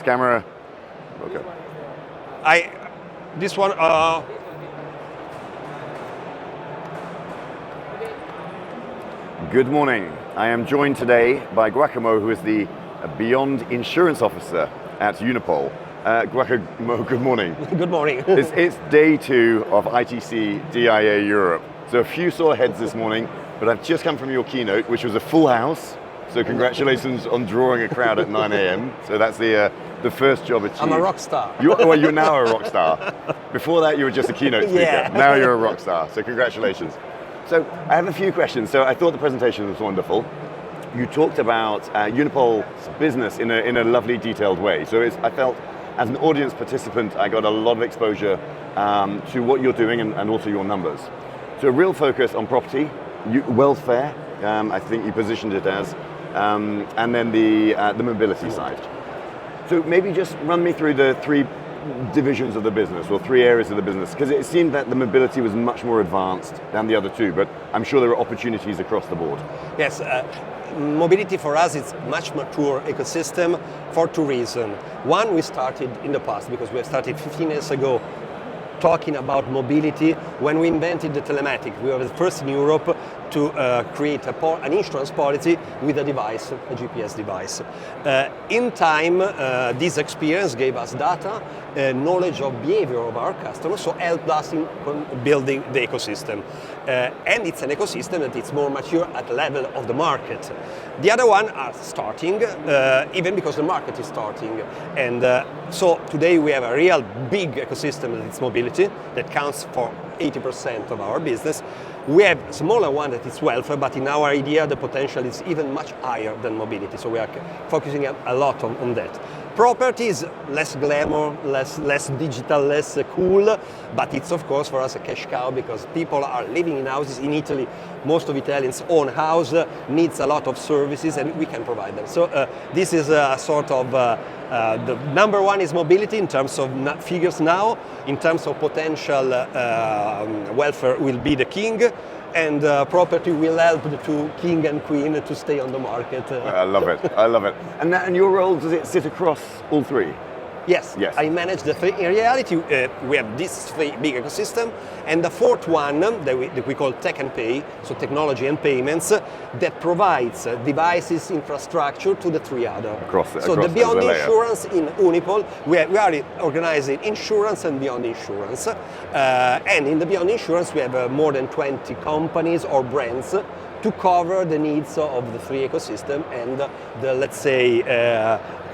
Camera. Okay. This one. Good morning. I am joined today by Giacomo, who is the Beyond Insurance Officer at Unipol. Giacomo, good morning. Good morning. It's day 2 of ITC DIA Europe. So a few sore heads this morning, but I've just come from your keynote, which was a full house. So congratulations on drawing a crowd at 9 a.m. So that's the first job achieved. I'm a rock star. You're now a rock star. Before that, you were just a keynote speaker. Yeah. Now you're a rock star. So congratulations. So I have a few questions. So I thought the presentation was wonderful. You talked about Unipol's business in a lovely, detailed way. So I felt, as an audience participant, I got a lot of exposure to what you're doing and also your numbers. So a real focus on property, welfare, I think you positioned it as, and then the mobility side. So maybe just run me through the 3 divisions of the business, or 3 areas of the business, because it seemed that the mobility was much more advanced than the other 2, but I'm sure there are opportunities across the board. Yes, mobility for us is much mature ecosystem for 2 reasons. One, we started in the past, because we started 15 years ago talking about mobility when we invented the telematic. We were the first in Europe to create an insurance policy with a device, a GPS device. In time, this experience gave us data, knowledge of behavior of our customers, so helped us in building the ecosystem. And it's an ecosystem that is more mature at the level of the market. The other one are starting, even because the market is starting. And so today we have a real big ecosystem that is mobility, that counts for 80% of our business. We have a smaller one that is welfare, but in our idea the potential is even much higher than mobility, so we are focusing a lot on that. Property is less glamour, less digital, less cool, but it's of course for us a cash cow, because people are living in houses. In Italy, most of Italians own house, needs a lot of services, and we can provide them. So this is a sort of the number 1 is mobility in terms of figures now. In terms of potential, welfare will be the king, and property will help the 2 king and queen to stay on the market. I love it. I love it. And your role, does it sit across all 3? Yes. I manage the 3. In reality, we have these 3 big ecosystem, and the 4th one that we call Tech and Pay, so technology and payments, that provides devices, infrastructure to the 3 other. So the Beyond Insurance in Unipol, we are organizing insurance and beyond insurance. And in the Beyond Insurance, we have more than 20 companies or brands to cover the needs of the 3 ecosystem and the, let's say,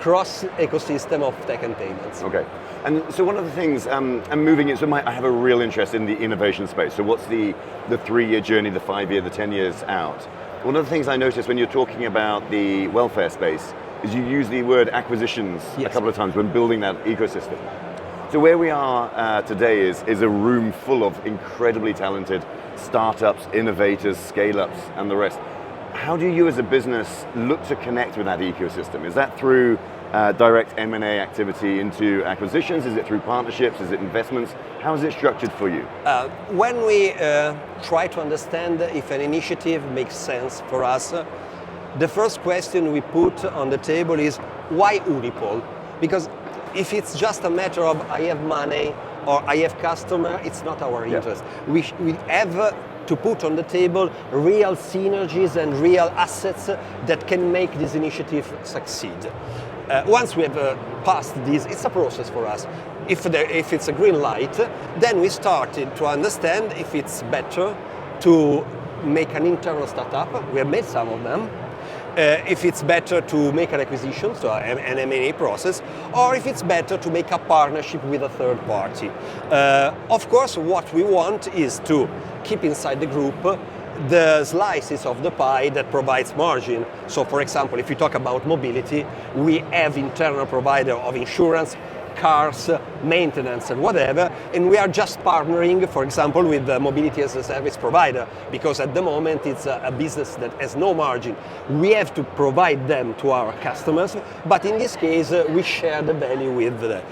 cross ecosystem of tech and payments. Okay, and so one of the things, I'm moving it, so I have a real interest in the innovation space. So what's the 3-year journey, the 5-year, the 10 years out? One of the things I noticed when you're talking about the welfare space is you use the word acquisitions a couple of times when building that ecosystem. So where we are today is a room full of incredibly talented startups, innovators, scale-ups, and the rest. How do you as a business look to connect with that ecosystem? Is that through direct M&A activity into acquisitions? Is it through partnerships? Is it investments? How is it structured for you? When we try to understand if an initiative makes sense for us, the first question we put on the table is, why Unipol? Because if it's just a matter of I have money or I have customer, it's not our interest. We have to put on the table real synergies and real assets that can make this initiative succeed. Once we have passed this, it's a process for us. If it's a green light, then we started to understand if it's better to make an internal startup. We have made some of them. If it's better to make an acquisition, so an M&A process, or if it's better to make a partnership with a third party. Of course, what we want is to keep inside the group the slices of the pie that provides margin. So for example, if you talk about mobility, we have internal provider of insurance, cars, maintenance and whatever, and we are just partnering, for example, with the mobility as a service provider, because at the moment it's a business that has no margin. We have to provide them to our customers, but in this case we share the value with them.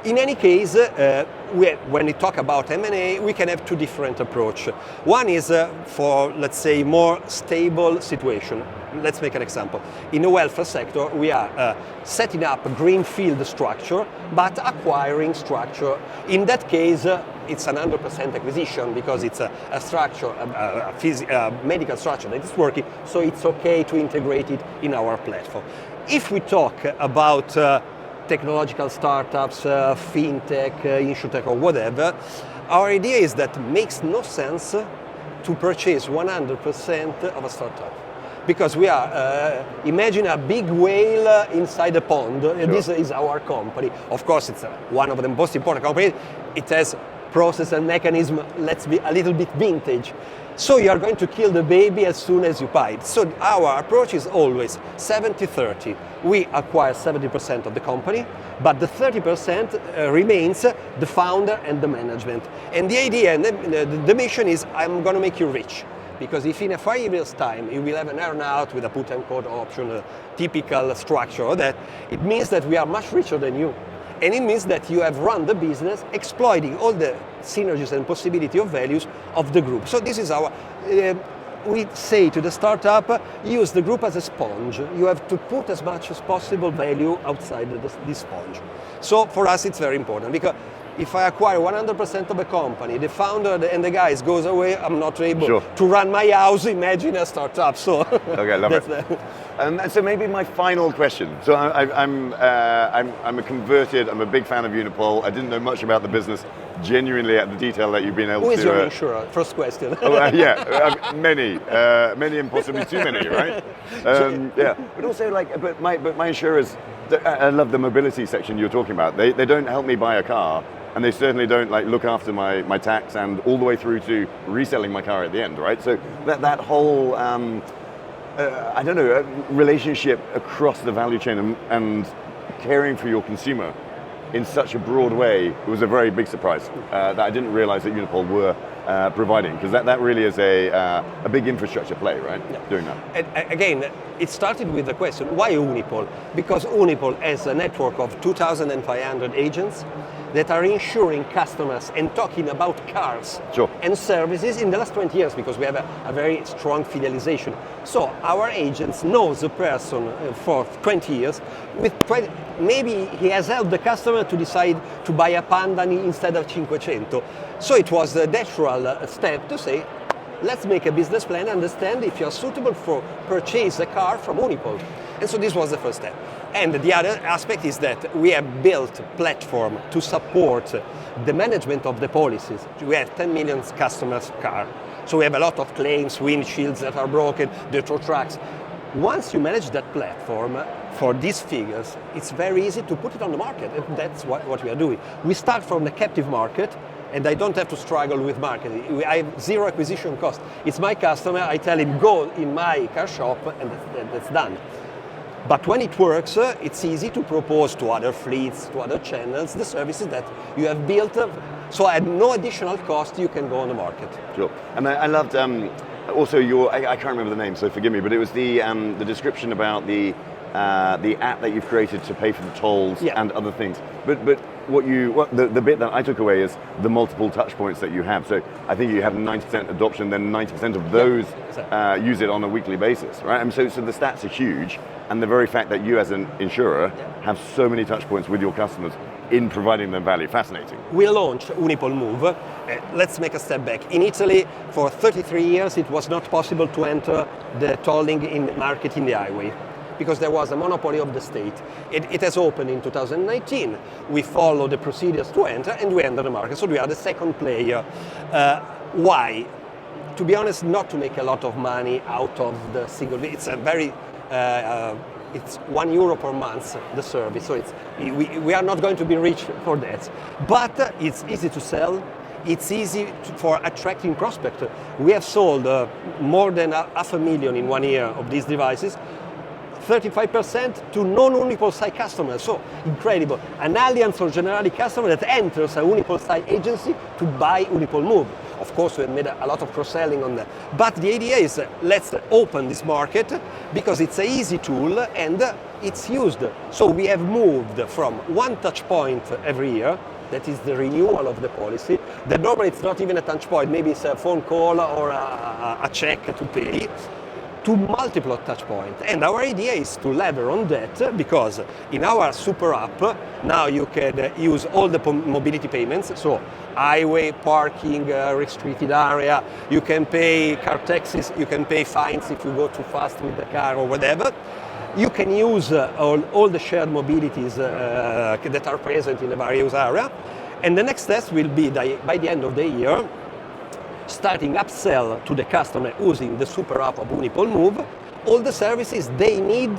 In any case, when we talk about M&A, we can have two different approaches. One is for, let's say, more stable situation. Let's make an example. In the welfare sector, we are setting up a greenfield structure, but acquiring structure. In that case, it's an 100% acquisition because it's a structure, a medical structure that is working, so it's okay to integrate it in our platform. If we talk about technological startups, fintech, insurtech, or whatever, our idea is that it makes no sense to purchase 100% of a startup. Because we are, imagine a big whale inside a pond. Sure. This is our company. Of course, it's one of the most important companies. It has process and mechanism, let's be a little bit vintage. So you are going to kill the baby as soon as you buy it. So our approach is always 70-30. We acquire 70% of the company, but the 30% remains the founder and the management. And the idea and the mission is, I'm going to make you rich. Because if in a 5 years' time you will have an earn-out with a put and call option, a typical structure of that, it means that we are much richer than you. And it means that you have run the business exploiting all the synergies and possibility of values of the group. So this is our, we say to the startup, use the group as a sponge. You have to put as much as possible value outside this sponge. So for us it's very important because if I acquire 100% of a company, the founder and the guys goes away, I'm not able to run my house, imagine a startup. So okay, love it. And so maybe my final question. So I'm a converted, I'm a big fan of Unipol. I didn't know much about the business, genuinely at the detail that you've been able to... Who is your insurer? First question. Many and possibly too many, right? Yeah, but also but my insurers, I love the mobility section you're talking about. They don't help me buy a car. And they certainly don't look after my tax and all the way through to reselling my car at the end, right? So that whole, I don't know, relationship across the value chain and caring for your consumer in such a broad way was a very big surprise that I didn't realize that Unipol were providing, because that really is a big infrastructure play, right? Yeah. Doing that. And again, it started with the question, why Unipol? Because Unipol has a network of 2,500 agents that are insuring customers and talking about cars and services in the last 20 years, because we have a very strong fidelization. So our agents knows the person for 20 years. Maybe he has helped the customer to decide to buy a Pandani instead of 500. So it was a natural step to say, let's make a business plan, understand if you're suitable for purchase a car from Unipol. And so this was the first step. And the other aspect is that we have built a platform to support the management of the policies. We have 10 million customers car. So we have a lot of claims, windshields that are broken, the tow trucks. Once you manage that platform for these figures, it's very easy to put it on the market. And that's what we are doing. We start from the captive market, and I don't have to struggle with marketing. I have zero acquisition cost. It's my customer, I tell him, go in my car shop, and that's done. But when it works, it's easy to propose to other fleets, to other channels, the services that you have built. So at no additional cost, you can go on the market. Sure. And I loved also I can't remember the name, so forgive me, but it was the description about the app that you've created to pay for the tolls and other things. But the bit that I took away is the multiple touch points that you have. So I think you have 90% adoption, then 90% of those use it on a weekly basis, right? And so the stats are huge, and the very fact that you as an insurer have so many touch points with your customers in providing them value, fascinating. We launched Unipol Move. Let's make a step back. In Italy, for 33 years, it was not possible to enter the tolling market in the highway, because there was a monopoly of the state. It has opened in 2019. We follow the procedures to enter, and we enter the market. So we are the second player. Why? To be honest, not to make a lot of money out of the single. It's a very, it's €1 per month, the service. So we are not going to be rich for that. But it's easy to sell. It's easy for attracting prospects. We have sold more than 500,000 in 1 year of these devices. 35% to non-Unipol site customers, so incredible. An Allianz or Generali customer that enters a Unipol site agency to buy Unipol Move. Of course, we made a lot of cross-selling on that. But the idea is let's open this market because it's an easy tool and it's used. So we have moved from one touch point every year, that is the renewal of the policy, that normally it's not even a touch point, maybe it's a phone call or a check to pay, to multiple touch points. And our idea is to lever on that because in our super app, now you can use all the mobility payments, so highway, parking, restricted area, you can pay car taxes, you can pay fines if you go too fast with the car or whatever. You can use all the shared mobilities that are present in the various area. And the next step will be by the end of the year, starting upsell to the customer using the super app of Unipol Move, all the services they need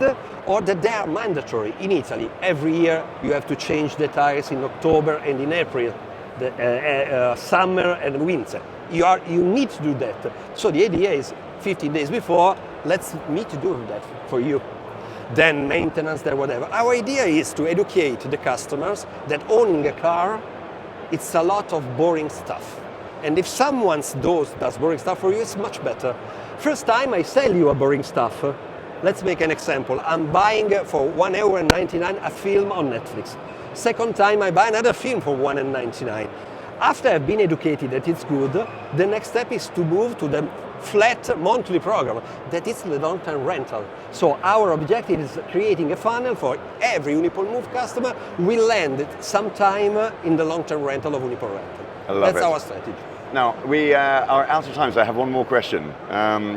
or that they are mandatory in Italy. Every year you have to change the tires in October and in April, the summer and winter. You need to do that. So the idea is 15 days before, let's meet to do that for you. Then maintenance, then whatever. Our idea is to educate the customers that owning a car, it's a lot of boring stuff. And if someone does boring stuff for you, it's much better. First time I sell you a boring stuff. Let's make an example. I'm buying for €1.99 a film on Netflix. Second time I buy another film for €1.99. After I've been educated that it's good, the next step is to move to the flat monthly program, that is the long-term rental. So our objective is creating a funnel for every Unipol Move customer will land sometime in the long-term rental of Unipol Rental. That's our strategy. Now, we are out of time, so I have one more question,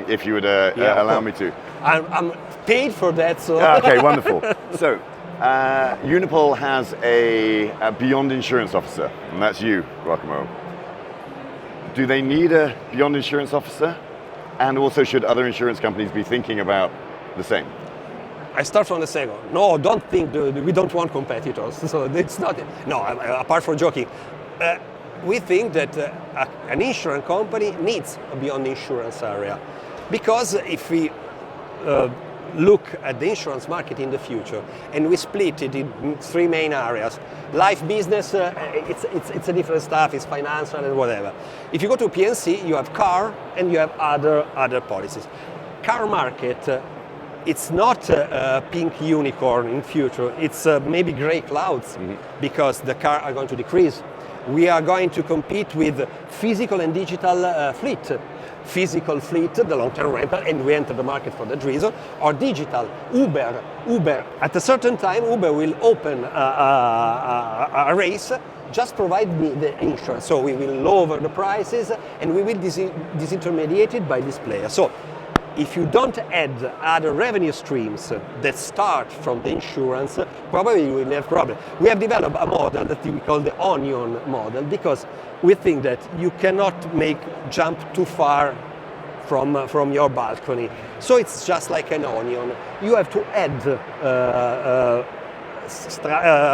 if you would allow me to. I'm paid for that, so... Okay, wonderful. So, Unipol has a Beyond Insurance Officer, and that's you, Giacomo. Do they need a Beyond Insurance Officer? And also, should other insurance companies be thinking about the same? I start from the second. No, don't think we don't want competitors. So it's not. No, apart from joking, we think that an insurance company needs a Beyond Insurance area, because if we look at the insurance market in the future and we split it in three main areas. Life business, it's a different stuff, it's financial and whatever. If you go to P&C, you have car and you have other policies. Car market, it's not a pink unicorn in future, it's maybe gray clouds, because the cars are going to decrease. We are going to compete with physical and digital fleet. Physical fleet, the long-term rental, and we enter the market for that reason, or digital, Uber. At a certain time, Uber will open a race, just provide me the insurance. So we will lower the prices and we will disintermediated by this player. So if you don't add other revenue streams that start from the insurance, probably you will have problem. We have developed a model that we call the onion model, because we think that you cannot jump too far from your balcony. So it's just like an onion. You have to add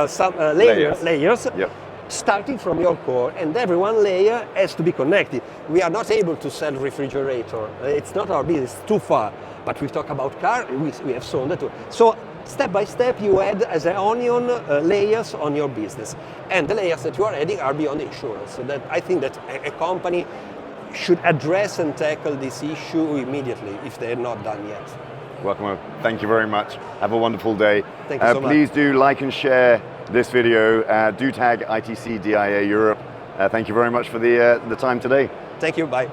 some layers. Yep. Starting from your core, and every one layer has to be connected. We are not able to sell refrigerator. It's not our business, it's too far. But we talk about car, we have sold that too. So step by step you add as an onion layers on your business. And the layers that you are adding are beyond insurance. So that I think that a company should address and tackle this issue immediately if they're not done yet. Giacomo, thank you very much. Have a wonderful day. Thank you so much. Please do like and share this video. Do tag ITC DIA Europe. Thank you very much for the time today. Thank you, bye.